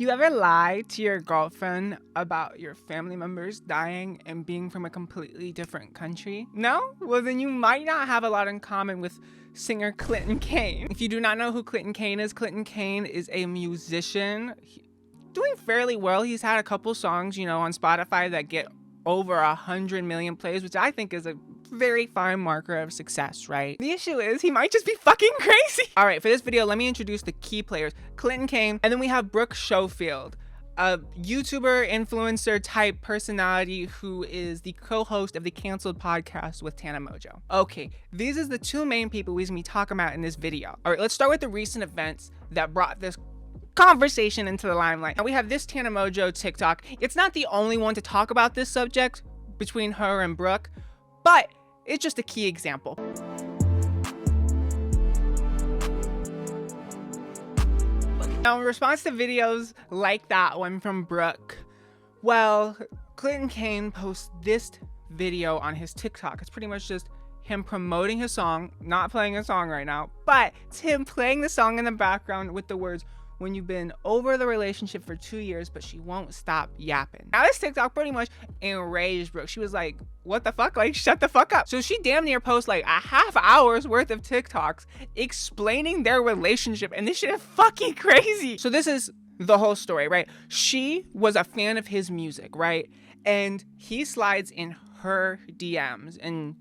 You ever lie to your girlfriend about your family members dying and being from a completely different country? No? Well, then you might not have a lot in common with singer Clinton Kane. If you do not know who Clinton Kane is a musician doing fairly well. He's had a couple songs, on Spotify that get over 100 million plays, which I think is a very fine marker of success, right? The issue is he might just be fucking crazy. All right, for this video, let me introduce the key players: Clinton Kane, and then we have Brooke Schofield, a YouTuber, influencer type personality who is the co-host of the canceled podcast with Tana Mojo. Okay, these are the two main people we're gonna be talking about in this video. All right, let's start with the recent events that brought this conversation into the limelight. Now we have this Tana Mojo TikTok. It's not the only one to talk about this subject between her and Brooke, but it's just a key example. Now, in response to videos like that one from Brooke, well, Clinton Kane posts this video on his TikTok. It's pretty much just him promoting his song, not playing a song right now, but it's him playing the song in the background with the words, "When you've been over the relationship for 2 years, but she won't stop yapping." Now this TikTok pretty much enraged Brooke. She was like, what the fuck? Like, shut the fuck up. So she damn near posts like a half hour's worth of TikToks explaining their relationship, and this shit is fucking crazy. So this is the whole story, right? She was a fan of his music, right? And he slides in her DMs and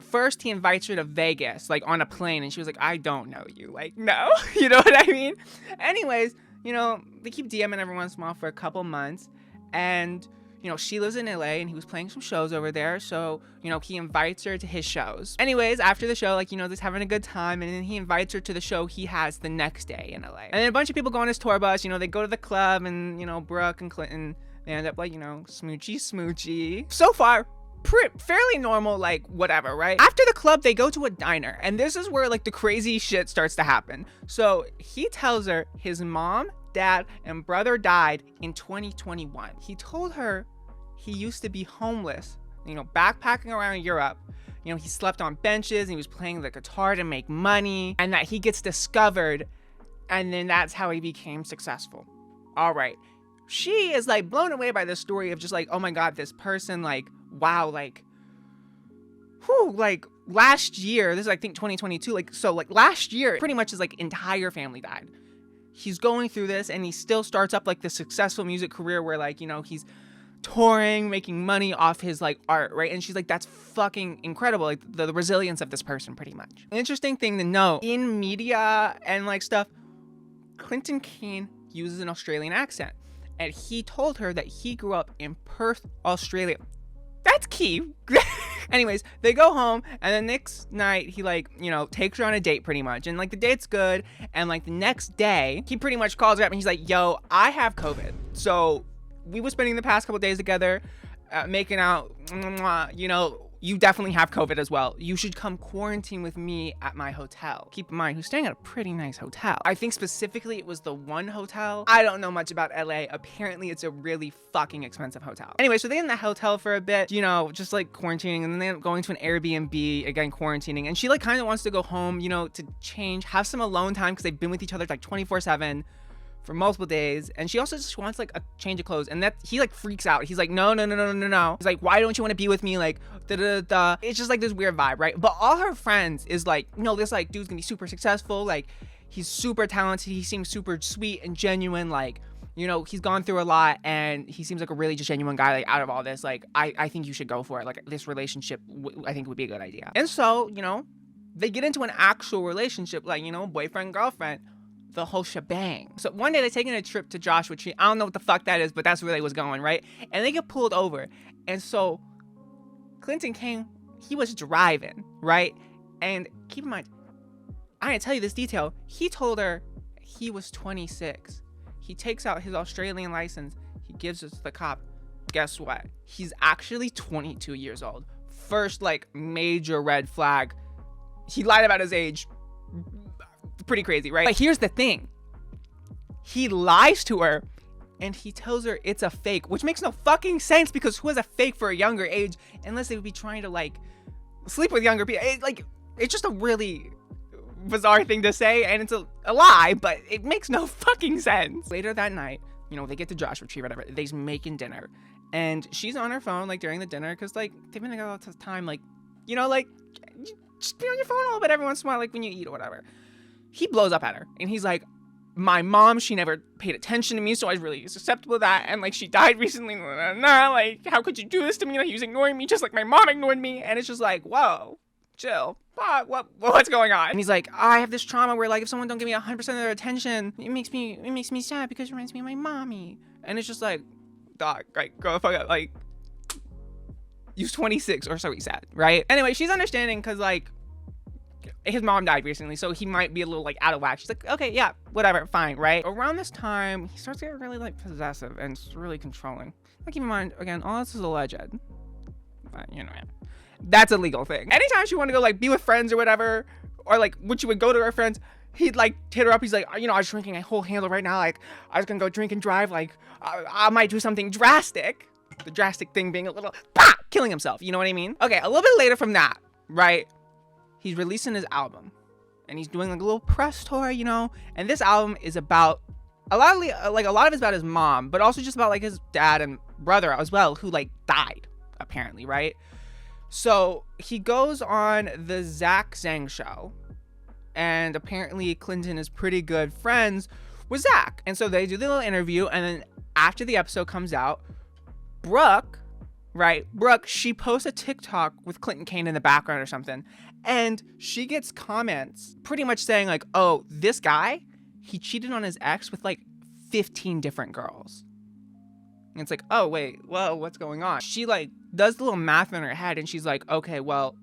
first he invites her to Vegas, like on a plane, and she was like, I don't know you. Like, no, you know what I mean? Anyways, they keep DMing every once in a while for a couple months, and, she lives in LA, and he was playing some shows over there, so, he invites her to his shows. Anyways, after the show, just having a good time, and then he invites her to the show he has the next day in LA. And then a bunch of people go on his tour bus, they go to the club, and, Brooke and Clinton, they end up smoochy. So far, fairly normal, whatever, right? After the club, they go to a diner, and this is where the crazy shit starts to happen. So he tells her his mom, dad, and brother died in 2021. He told her he used to be homeless, backpacking around Europe. He slept on benches, and he was playing the guitar to make money, and that he gets discovered, and then that's how he became successful. All right. She is blown away by this story of just oh my God, this person, wow, last year, this is I think 2022, last year, pretty much his entire family died. He's going through this, and he still starts up this successful music career where he's touring, making money off his art, right? And she's like, that's fucking incredible, the resilience of this person, pretty much. An interesting thing to know, in media and stuff, Clinton Kane uses an Australian accent, and he told her that he grew up in Perth, Australia. That's key. Anyways, they go home, and the next night he takes her on a date pretty much, and the date's good, and the next day he pretty much calls her up and he's like, yo, I have COVID, so we were spending the past couple days together, making out, you definitely have COVID as well. You should come quarantine with me at my hotel. Keep in mind, who's staying at a pretty nice hotel. I think specifically it was the one hotel. I don't know much about LA. Apparently it's a really fucking expensive hotel. Anyway, so they're in the hotel for a bit, just quarantining, and then they end up going to an Airbnb, again, quarantining. And she kind of wants to go home, to change, have some alone time, because they've been with each other 24/7. For multiple days, and she also just wants a change of clothes, and that he freaks out. He's like, no. He's like, why don't you want to be with me? It's just this weird vibe, right? But all her friends is this dude's gonna be super successful, he's super talented, he seems super sweet and genuine, he's gone through a lot, and he seems like a really just genuine guy. Out of all this, I think you should go for it. This relationship I think would be a good idea. And so they get into an actual relationship, boyfriend, girlfriend, the whole shebang. So one day they're taking a trip to Joshua Tree. I don't know what the fuck that is, but that's where they was going, right? And they get pulled over. And so Clinton Kane, he was driving, right? And keep in mind, I didn't tell you this detail. He told her he was 26. He takes out his Australian license. He gives it to the cop. Guess what? He's actually 22 years old. First, major red flag. He lied about his age. Pretty crazy, right? But here's the thing. He lies to her, and he tells her it's a fake, which makes no fucking sense, because who has a fake for a younger age unless they would be trying to sleep with younger people? It's just a really, bizarre thing to say, and it's a lie, but it makes no fucking sense. Later that night, you know, they get to Joshua Tree, whatever. They's making dinner, and she's on her phone, like, during the dinner, because, like, they've been together all this time, like, you know, like, just be on your phone a little bit every once in a while, like, when you eat or whatever. He blows up at her, and he's like, my mom, she never paid attention to me, so I was really susceptible to that, and, like, she died recently, like, how could you do this to me? Like, he was ignoring me just like my mom ignored me, and it's just like, whoa, chill. What's going on? And he's like, I have this trauma where, like, if someone don't give me 100% of their attention, it makes me sad because it reminds me of my mommy. And it's just like, dog, like, grow the fuck up. Like, he's 26 or so he said, right? Anyway, she's understanding because, like, his mom died recently, so he might be a little, like, out of whack. She's like, okay, yeah, whatever, fine, right? Around this time, he starts getting really, like, possessive and really controlling. Now, keep in mind, again, all this is alleged. But, you know, that's a legal thing. Anytime she wanted to go, like, be with friends or whatever, or, like, when she would go to her friends, he'd, like, hit her up. He's like, you know, I was drinking a whole handle right now. Like, I was gonna go drink and drive. Like, I might do something drastic. The drastic thing being a little, killing himself. You know what I mean? Okay, a little bit later from that, right? He's releasing his album. And he's doing, like, a little press tour, you know? And this album is about, a lot of it is about his mom, but also just about, like, his dad and brother as well, who, like, died, apparently, right? So he goes on the Zach Sang show, and apparently Clinton is pretty good friends with Zach. And so they do the little interview, and then after the episode comes out, Brooke, she posts a TikTok with Clinton Kane in the background or something, and she gets comments pretty much saying, like, oh, this guy, he cheated on his ex with, like, 15 different girls. And it's like, oh, wait, whoa, what's going on? She, like, does the little math in her head, and she's like, okay, well,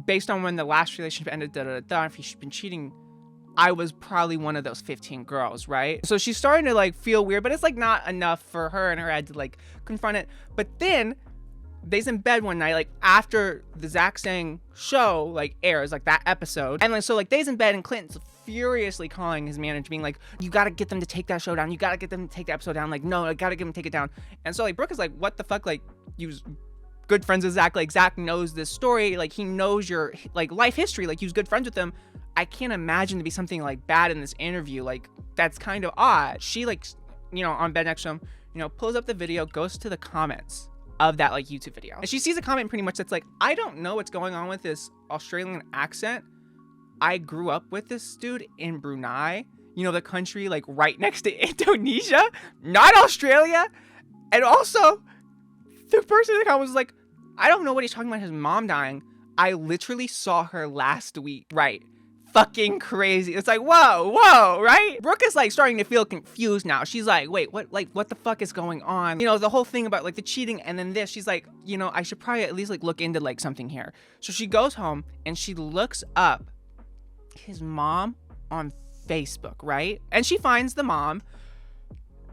based on when the last relationship ended, if he's been cheating, I was probably one of those 15 girls, right? So she's starting to, like, feel weird, but it's, like, not enough for her in her head to, like, confront it. But then they's in bed one night, like, after the Zach Sang show, like, airs, like, that episode. And, like, so, like, they's in bed, and Clinton's furiously calling his manager, being like, you gotta get them to take that show down. You gotta get them to take the episode down. Like, no, I gotta get them to take it down. And so, like, Brooke is like, what the fuck? Like, you was good friends with Zach. Like, Zach knows this story. Like, he knows your, like, life history. Like, he was good friends with him. I can't imagine to be something, like, bad in this interview. Like, that's kind of odd. She, like, you know, on bed next to him, you know, pulls up the video, goes to the comments of that, like, YouTube video. And she sees a comment pretty much that's like, I don't know what's going on with this Australian accent. I grew up with this dude in Brunei, you know, the country, like, right next to Indonesia, not Australia. And also, the person in the comment was like, I don't know what he's talking about, his mom dying. I literally saw her last week. Right. Fucking crazy. It's like, whoa, right? Brooke is, like, starting to feel confused now. She's like, wait, what the fuck is going on? You know, the whole thing about, like, the cheating and then this, she's like, you know, I should probably at least, like, look into, like, something here. So she goes home and she looks up his mom on Facebook, right? And she finds the mom,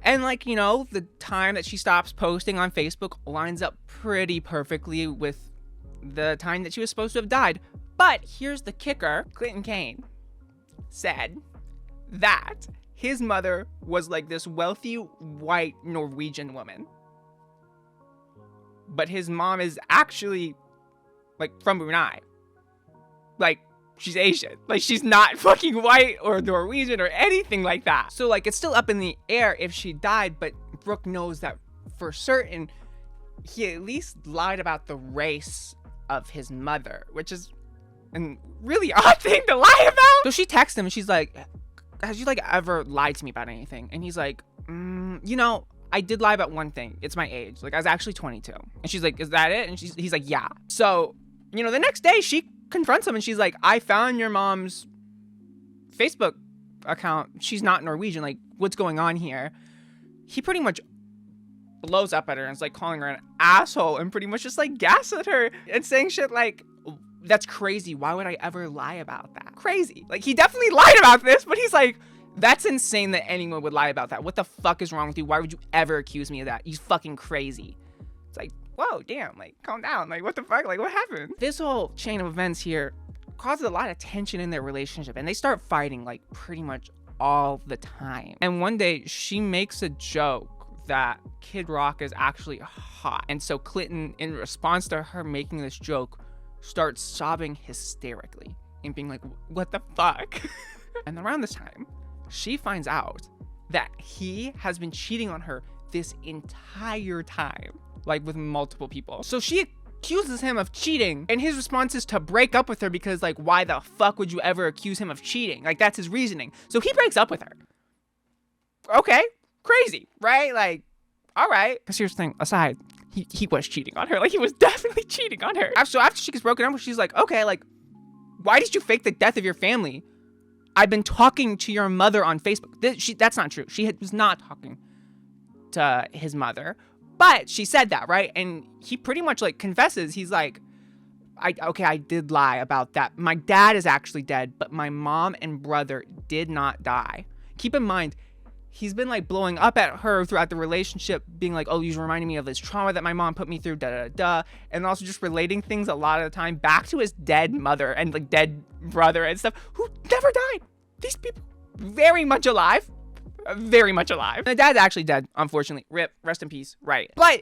and, like, you know, the time that she stops posting on Facebook lines up pretty perfectly with the time that she was supposed to have died. But here's the kicker. Clinton Kane said that his mother was, like, this wealthy white Norwegian woman, but his mom is actually, like, from Brunei. Like, she's Asian. Like, she's not fucking white or Norwegian or anything like that. So, like, it's still up in the air if she died, but Brooke knows that for certain he at least lied about the race of his mother, which is a really odd thing to lie about. So she texts him and she's like, has you, like, ever lied to me about anything? And he's like, you know, I did lie about one thing. It's my age. Like, I was actually 22. And she's like, is that it? And he's like, yeah. So, you know, the next day she confronts him and she's like, I found your mom's Facebook account. She's not Norwegian. Like, what's going on here? He pretty much blows up at her and is, like, calling her an asshole and pretty much just, like, gaslit her and saying shit like, that's crazy. Why would I ever lie about that? Crazy. Like, he definitely lied about this, but he's like, that's insane that anyone would lie about that. What the fuck is wrong with you? Why would you ever accuse me of that? He's fucking crazy. It's like, whoa, damn, like, calm down. Like, what the fuck? Like, what happened? This whole chain of events here causes a lot of tension in their relationship, and they start fighting, like, pretty much all the time. And one day she makes a joke that Kid Rock is actually hot. And so Clinton, in response to her making this joke, starts sobbing hysterically. and being like, what the fuck? And around this time, she finds out that he has been cheating on her this entire time, like with multiple people. So she accuses him of cheating, and his response is to break up with her because, like, why the fuck would you ever accuse him of cheating? Like, that's his reasoning. So he breaks up with her. Okay, crazy, right? Like, all right. Because here's the thing, aside, he was cheating on her. Like, he was definitely cheating on her. So after she gets broken up, she's like, okay, like, why did you fake the death of your family? I've been talking to your mother on Facebook. That's not true. She was not talking to his mother, but she said that, right? And he pretty much like confesses. He's like, I did lie about that. My dad is actually dead, but my mom and brother did not die. Keep in mind, he's been like blowing up at her throughout the relationship, being like, oh, you're reminding me of this trauma that my mom put me through, and also just relating things a lot of the time back to his dead mother and like dead brother and stuff who never died. These people very much alive. Very much alive. My dad's actually dead, unfortunately. RIP, rest in peace, right? But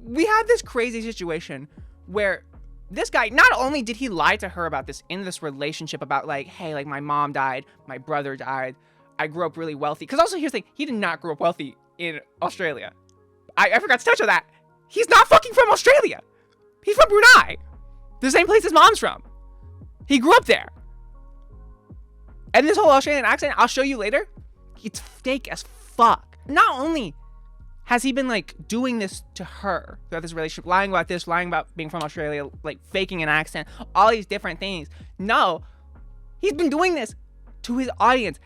we had this crazy situation where this guy, not only did he lie to her about this in this relationship about like, hey, like my mom died, my brother died, I grew up really wealthy. Because also here's the thing, he did not grow up wealthy in Australia. I forgot to touch on that. He's not fucking from Australia. He's from Brunei. The same place his mom's from. He grew up there. And this whole Australian accent, I'll show you later, it's fake as fuck. Not only has he been like doing this to her throughout this relationship, lying about this, lying about being from Australia, like faking an accent, all these different things. No, he's been doing this to his audience.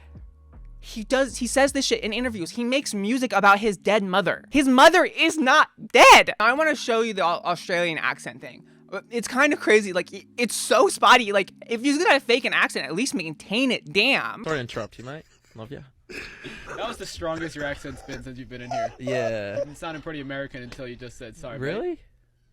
He says this shit in interviews. He makes music about his dead mother. His mother is not dead. I want to show you the Australian accent thing. It's kind of crazy. Like, it's so spotty. Like, if you're gonna fake an accent, at least maintain it. Damn. Sorry to interrupt you, mate. Love you. That was the strongest your accent's been since you've been in here. Yeah. It sounded pretty American until you just said sorry. Really? Mate.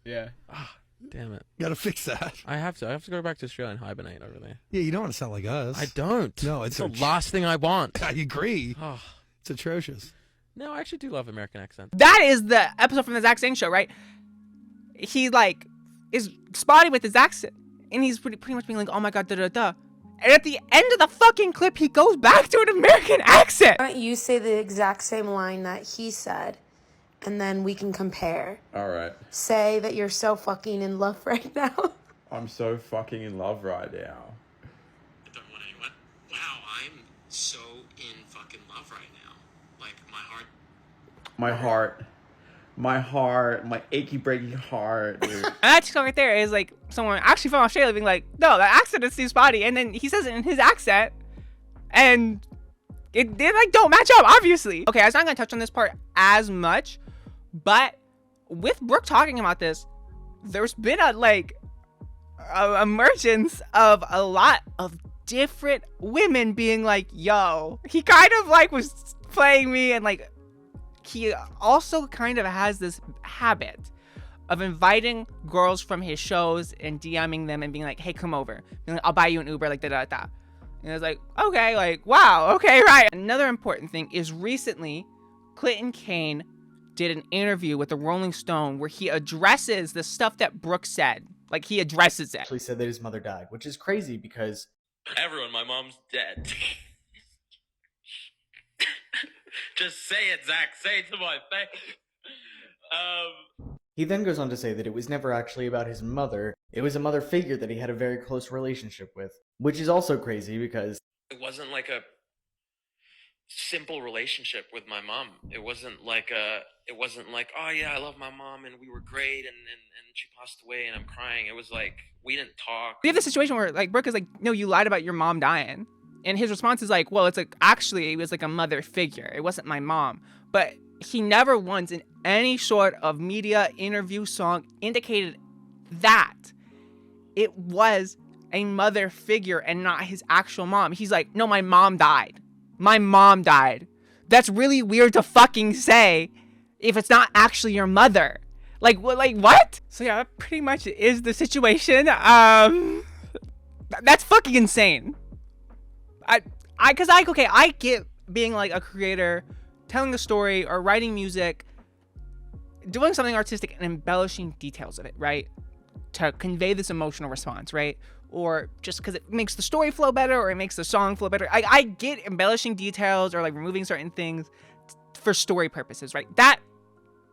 Yeah. Ah, damn it. You gotta fix that. I have to go back to Australia and hibernate over there. Yeah, you don't want to sound like us. I don't. No, it's the last thing I want. I agree. Oh. It's atrocious. No, I actually do love American accent. That is the episode from the Zach Sang show, right? He like is spotty with his accent, and he's pretty much being like, oh my god, and at the end of the fucking clip, he goes back to an American accent. Why don't you say the exact same line that he said, and then we can compare. All right. Say that you're so fucking in love right now. I'm so fucking in love right now. I don't want anyone. Wow, I'm so in fucking love right now. Like, My heart, my achy breaky heart, dude. And that just right there is like someone actually from Australia being like, no, that accent is too spotty. And then he says it in his accent, and they like don't match up, obviously. Okay, I was not gonna touch on this part as much, but with Brooke talking about this, there's been a emergence of a lot of different women being like, yo, he kind of like was playing me, and like he also kind of has this habit of inviting girls from his shows and DMing them and being like, hey, come over. Being like, I'll buy you an Uber, like da-da-da. And it's like, okay, like, wow, okay, right. Another important thing is recently, Clinton Kane did an interview with the Rolling Stone where he addresses the stuff that Brooke said. Like, he addresses it. Actually said that his mother died, which is crazy because... everyone, my mom's dead. Just say it, Zach. Say it to my face. He then goes on to say that it was never actually about his mother. It was a mother figure that he had a very close relationship with, which is also crazy because... it wasn't like a simple relationship with my mom. It wasn't like, oh yeah, I love my mom and we were great and she passed away and I'm crying. It was like, we didn't talk. We have this situation where like Brooke is like, no, you lied about your mom dying. And his response is like, well, it's like, actually, it was like a mother figure. It wasn't my mom. But he never once in any sort of media, interview, song indicated that it was a mother figure and not his actual mom. He's like, no, my mom died. My mom died. That's really weird to fucking say if it's not actually your mother. Like what? So yeah, that pretty much is the situation. That's fucking insane. I get being like a creator, telling a story or writing music, doing something artistic and embellishing details of it, right? To convey this emotional response, right? or just because it makes the story flow better or it makes the song flow better. I get embellishing details or like removing certain things for story purposes, right?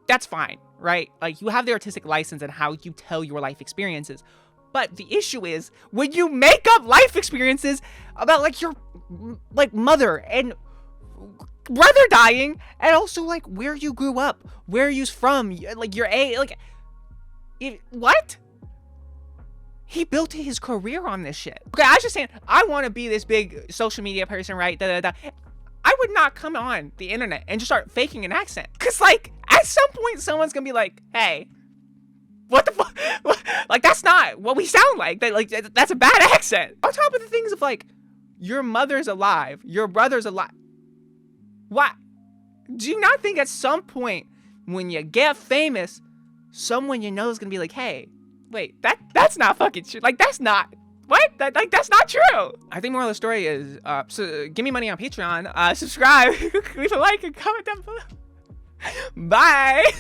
That's fine, right? Like you have the artistic license and how you tell your life experiences. But the issue is when you make up life experiences about like your like mother and brother dying, and also like where you grew up, where you're from, like your age, like what? He built his career on this shit. Okay, I was just saying, I want to be this big social media person, right? I would not come on the internet and just start faking an accent. Cause like at some point someone's gonna be like, hey, what the fuck? Like that's not what we sound like. That's a bad accent. On top of the things of like, your mother's alive, your brother's alive. What? Do you not think at some point when you get famous, someone you know is gonna be like, hey, wait, that's not fucking true. Like that's not what? That's not true. I think moral of the story is so give me money on Patreon, subscribe, leave a like and comment down below. Bye.